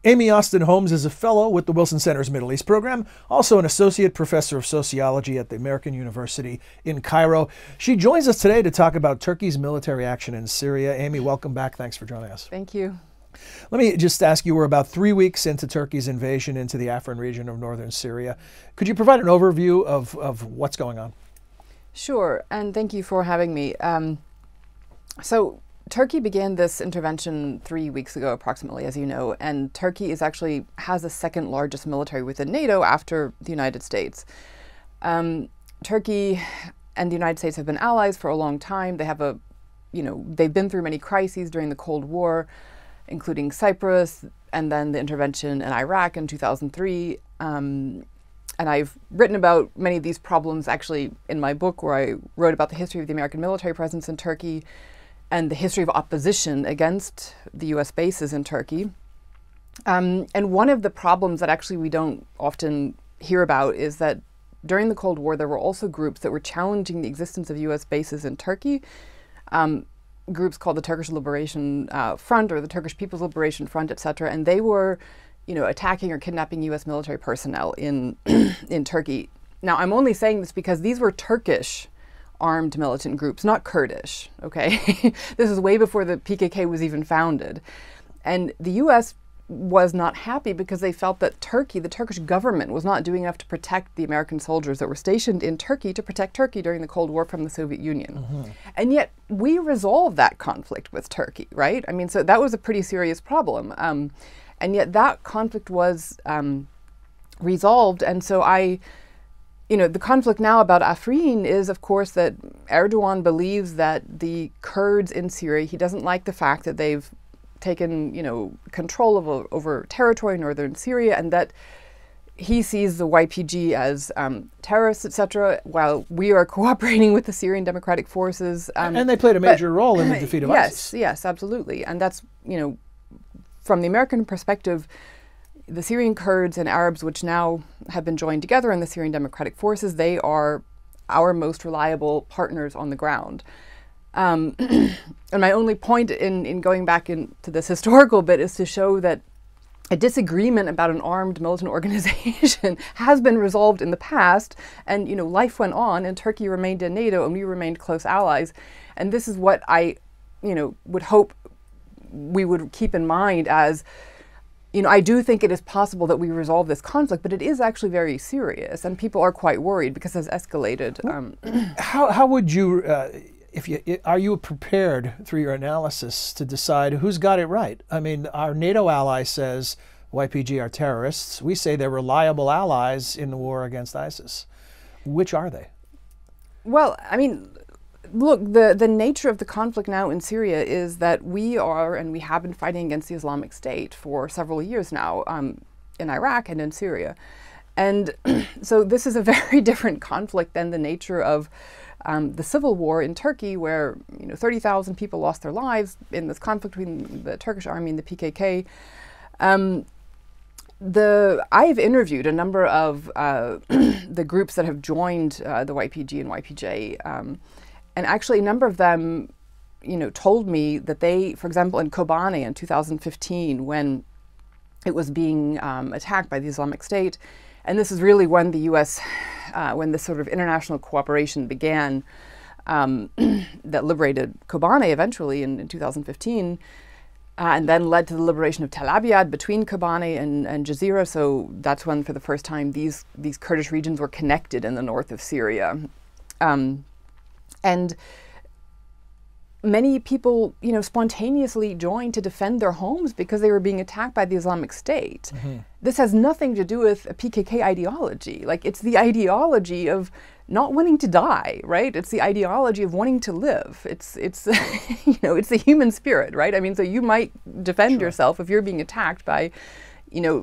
Amy Austin Holmes is a fellow with the Wilson Center's Middle East program, also an associate professor of sociology at the American University in Cairo. She joins us today to talk about Turkey's military action in Syria. Amy, welcome back. Thanks for joining us. Thank you. Let me just ask you, we're about 3 weeks into Turkey's invasion into the Afrin region of northern Syria. Could you provide an overview of what's going on? Sure, and thank you for having me. So Turkey began this intervention 3 weeks ago, approximately, as you know, and Turkey has the second largest military within NATO after the United States. Turkey and the United States have been allies for a long time. They have they've been through many crises during the Cold War, including Cyprus, and then the intervention in Iraq in 2003. And I've written about many of these problems actually in my book, where I wrote about the history of the American military presence in Turkey and the history of opposition against the US bases in Turkey. And one of the problems that actually we don't often hear about is that during the Cold War, there were also groups that were challenging the existence of US bases in Turkey. Groups called the Turkish Liberation Front or the Turkish People's Liberation Front, etc. And they were, attacking or kidnapping US military personnel in Turkey. Now, I'm only saying this because these were Turkish armed militant groups, not Kurdish, okay? This is way before the PKK was even founded. And the US was not happy because they felt that Turkey, the Turkish government, was not doing enough to protect the American soldiers that were stationed in Turkey to protect Turkey during the Cold War from the Soviet Union. Mm-hmm. And yet we resolved that conflict with Turkey, right? I mean, so that was a pretty serious problem. And yet that conflict was resolved. And so the conflict now about Afrin is, of course, that Erdogan believes that the Kurds in Syria, he doesn't like the fact that they've taken, control over territory in northern Syria, and that he sees the YPG as terrorists, etc., while we are cooperating with the Syrian Democratic Forces. And they played a major role in the defeat of ISIS. Yes, absolutely. And that's, from the American perspective, the Syrian Kurds and Arabs, which now have been joined together in the Syrian Democratic Forces, they are our most reliable partners on the ground. And my only point in going back into this historical bit is to show that a disagreement about an armed militant organization has been resolved in the past, and life went on, and Turkey remained in NATO, and we remained close allies. And this is what I would hope we would keep in mind as, I do think it is possible that we resolve this conflict, but it is actually very serious, and people are quite worried because it's escalated. How would you, are you prepared through your analysis to decide who's got it right? I mean, our NATO ally says YPG are terrorists. We say they're reliable allies in the war against ISIS. Which are they? Well, I mean, look, the nature of the conflict now in Syria is that we have been fighting against the Islamic State for several years now in Iraq and in Syria. And so this is a very different conflict than the nature of the civil war in Turkey, where 30,000 people lost their lives in this conflict between the Turkish army and the PKK. I've interviewed a number of the groups that have joined the YPG and YPJ. And actually, a number of them, told me that they, for example, in Kobane in 2015, when it was being attacked by the Islamic State, and this is really when the U.S., when this sort of international cooperation began, that liberated Kobane eventually in 2015, and then led to the liberation of Tel Abyad between Kobane and Jazeera. So that's when, for the first time, these Kurdish regions were connected in the north of Syria. And many people, spontaneously joined to defend their homes because they were being attacked by the Islamic State. Mm-hmm. This has nothing to do with a PKK ideology. Like, it's the ideology of not wanting to die, right? It's the ideology of wanting to live. It's it's the human spirit, right? I mean, so you might defend yourself if you're being attacked by,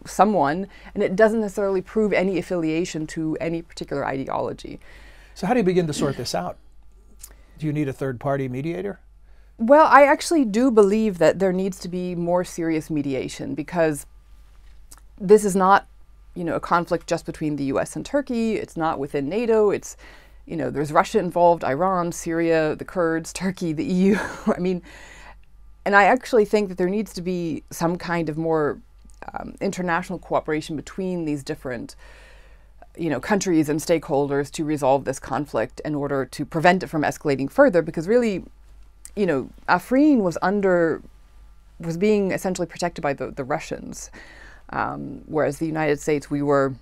someone, and it doesn't necessarily prove any affiliation to any particular ideology. So how do you begin to sort this out? Do you need a third-party mediator? Well, I actually do believe that there needs to be more serious mediation, because this is not, a conflict just between the US and Turkey. It's not within NATO. It's, there's Russia involved, Iran, Syria, the Kurds, Turkey, the EU. I mean, and I actually think that there needs to be some kind of more international cooperation between these different countries and stakeholders to resolve this conflict in order to prevent it from escalating further, because really, Afrin was being essentially protected by the Russians, whereas the United States, we were,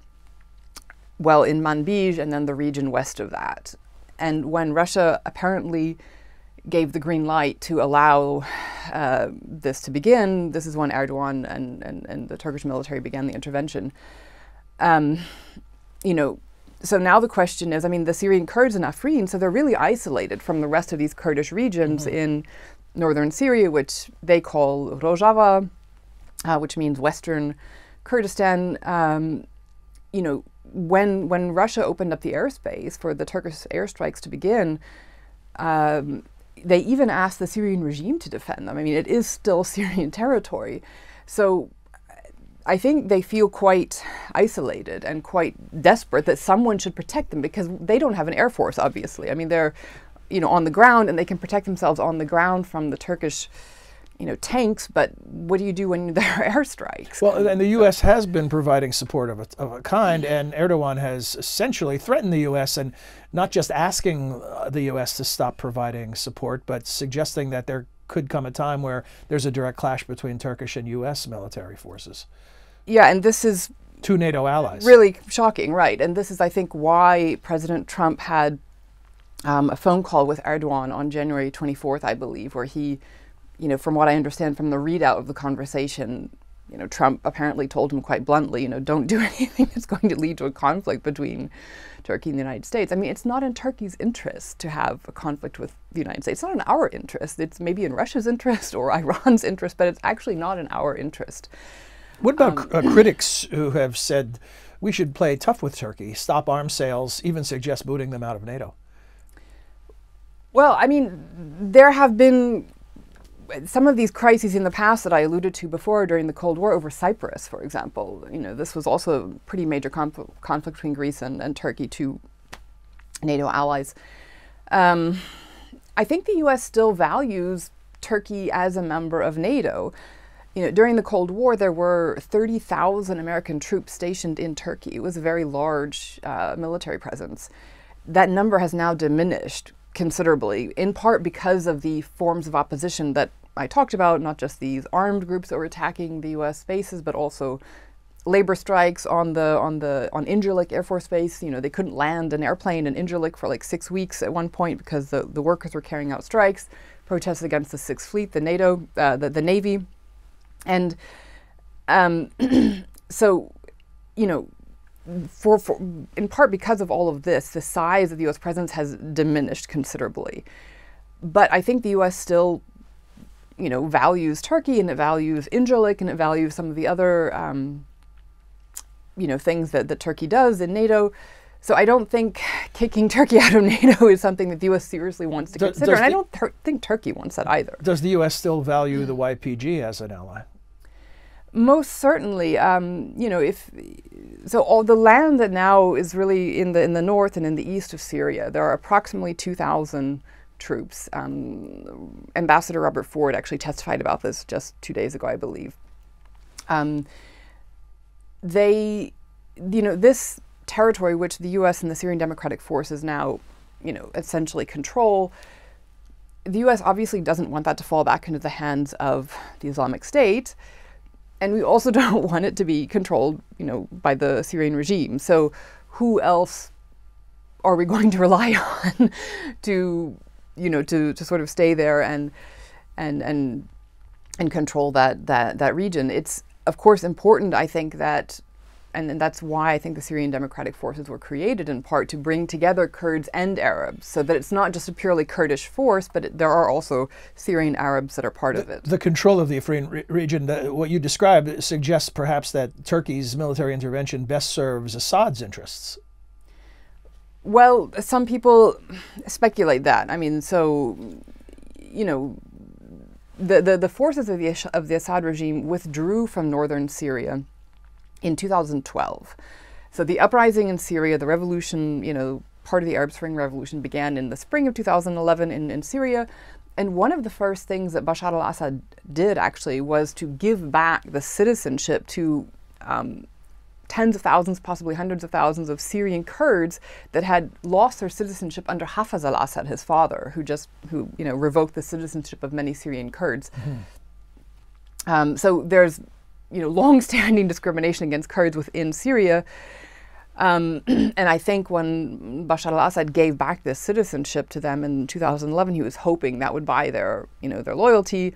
well, in Manbij and then the region west of that. And when Russia apparently gave the green light to allow this to begin, this is when Erdogan and the Turkish military began the intervention. So now the question is, the Syrian Kurds in Afrin, so they're really isolated from the rest of these Kurdish regions in northern Syria, which they call Rojava, which means Western Kurdistan. When Russia opened up the airspace for the Turkish airstrikes to begin, they even asked the Syrian regime to defend them. It is still Syrian territory. So I think they feel quite isolated and quite desperate that someone should protect them, because they don't have an air force, obviously. They're, on the ground, and they can protect themselves on the ground from the Turkish, tanks, but what do you do when there are airstrikes? Well, and the U.S. has been providing support of a kind, and Erdogan has essentially threatened the U.S. and not just asking the U.S. to stop providing support, but suggesting that there could come a time where there's a direct clash between Turkish and U.S. military forces. Yeah, and this is two NATO allies. Really shocking, right? And this is, I think, why President Trump had a phone call with Erdogan on January 24th, I believe, where he, from what I understand from the readout of the conversation, Trump apparently told him quite bluntly, don't do anything that's going to lead to a conflict between Turkey and the United States. It's not in Turkey's interest to have a conflict with the United States. It's not in our interest. It's maybe in Russia's interest or Iran's interest, but it's actually not in our interest. What about critics who have said we should play tough with Turkey, stop arms sales, even suggest booting them out of NATO? Well, there have been some of these crises in the past that I alluded to before during the Cold War over Cyprus, for example. This was also a pretty major conflict between Greece and Turkey, two NATO allies. I think the U.S. still values Turkey as a member of NATO. During the Cold War, there were 30,000 American troops stationed in Turkey. It was a very large military presence. That number has now diminished considerably, in part because of the forms of opposition that I talked about, not just these armed groups that were attacking the U.S. bases, but also labor strikes on Incirlik Air Force Base. They couldn't land an airplane in Incirlik for like 6 weeks at one point because the workers were carrying out strikes, protests against the Sixth Fleet, the NATO, the Navy. And so, for in part because of all of this, the size of the U.S. presence has diminished considerably. But I think the U.S. still, values Turkey, and it values Incirlik, and it values some of the other, things that Turkey does in NATO. So I don't think kicking Turkey out of NATO is something that the U.S. seriously wants to consider, and I don't think Turkey wants that either. Does the U.S. still value the YPG as an ally? Most certainly. All the land that now is really in the north and in the east of Syria, there are approximately 2,000 troops. Ambassador Robert Ford actually testified about this just 2 days ago, I believe. This territory, which the U.S. and the Syrian Democratic Forces now, essentially control, the U.S. obviously doesn't want that to fall back into the hands of the Islamic State. And we also don't want it to be controlled, by the Syrian regime. So who else are we going to rely on to sort of stay there and control that region? It's of course important, I think, that, and that's why I think the Syrian Democratic Forces were created in part to bring together Kurds and Arabs, so that it's not just a purely Kurdish force, but there are also Syrian Arabs that are part of it. The control of the Afrin region, what you described, suggests perhaps that Turkey's military intervention best serves Assad's interests. Well, some people speculate that. The forces of the Assad regime withdrew from northern Syria in 2012. So the uprising in Syria, the revolution, part of the Arab Spring Revolution began in the spring of 2011 in Syria. And one of the first things that Bashar al-Assad did actually was to give back the citizenship to tens of thousands, possibly hundreds of thousands of Syrian Kurds that had lost their citizenship under Hafez al-Assad, his father, who revoked the citizenship of many Syrian Kurds. So there's long-standing discrimination against Kurds within Syria. And I think when Bashar al-Assad gave back this citizenship to them in 2011, he was hoping that would buy their loyalty.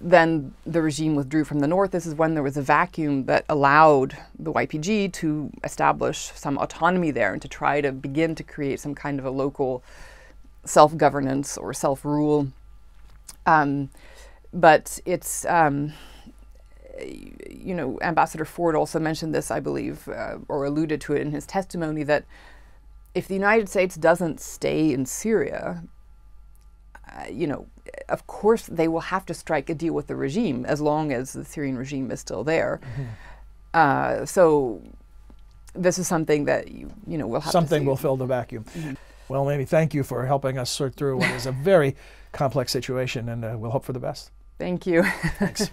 Then the regime withdrew from the north. This is when there was a vacuum that allowed the YPG to establish some autonomy there and to try to begin to create some kind of a local self-governance or self-rule. But it's, Ambassador Ford also mentioned this, I believe, or alluded to it in his testimony, that if the United States doesn't stay in Syria, of course they will have to strike a deal with the regime as long as the Syrian regime is still there. So this is something that we'll have to see. Something will fill the vacuum. Well, Mamie, thank you for helping us sort through what is a very complex situation, and we'll hope for the best. Thank you. Thanks.